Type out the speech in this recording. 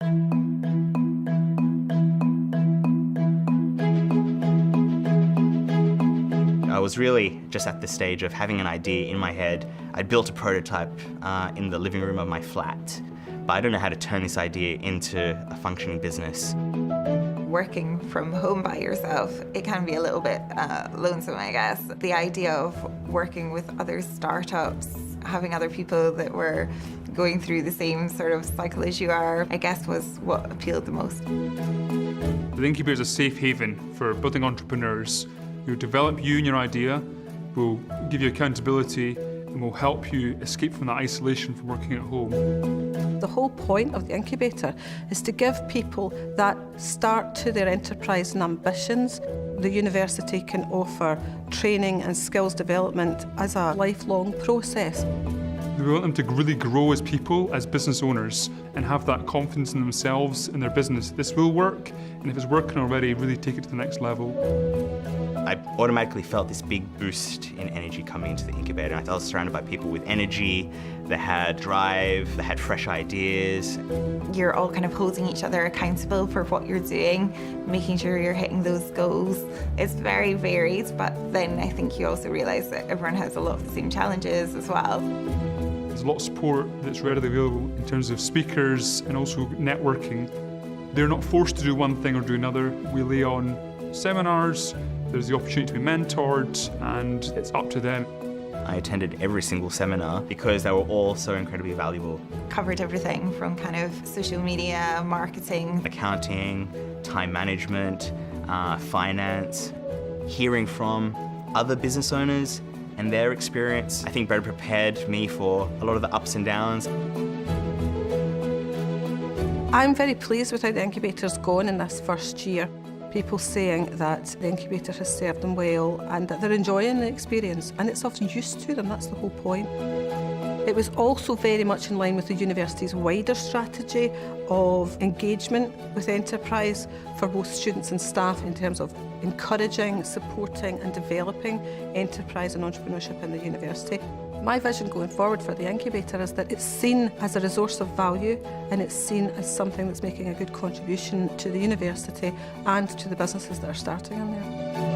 I was really just at the stage of having an idea in my head. I'd built a prototype in the living room of my flat, but I don't know how to turn this idea into a functioning business. Working from home by yourself, it can be a little bit lonesome, I guess. The idea of working with other startups, having other people that were going through the same sort of cycle as you are, I guess was what appealed the most. The Incubator is a safe haven for budding entrepreneurs. We'll develop you and your idea, we'll give you accountability, and we'll help you escape from that isolation from working at home. The whole point of the Incubator is to give people that start to their enterprise and ambitions. The university can offer training and skills development as a lifelong process. We want them to really grow as people, as business owners, and have that confidence in themselves and their business. This will work, and if it's working already, really take it to the next level. I automatically felt this big boost in energy coming into the incubator. I was surrounded by people with energy, that had drive, that had fresh ideas. You're all kind of holding each other accountable for what you're doing, making sure you're hitting those goals. It's very varied, but then I think you also realise that everyone has a lot of the same challenges as well. There's a lot of support that's readily available in terms of speakers and also networking. They're not forced to do one thing or do another. We lay on seminars, there's the opportunity to be mentored, and it's up to them. I attended every single seminar because they were all so incredibly valuable. Covered everything from kind of social media, marketing, accounting, time management, finance, hearing from other business owners and their experience, I think better prepared me for a lot of the ups and downs. I'm very pleased with how the Incubator's gone in this first year. People saying that the Incubator has served them well and that they're enjoying the experience, and it's of use to them, that's the whole point. It was also very much in line with the university's wider strategy of engagement with enterprise for both students and staff in terms of encouraging, supporting and developing enterprise and entrepreneurship in the university. My vision going forward for the Incubator is that it's seen as a resource of value and it's seen as something that's making a good contribution to the university and to the businesses that are starting in there.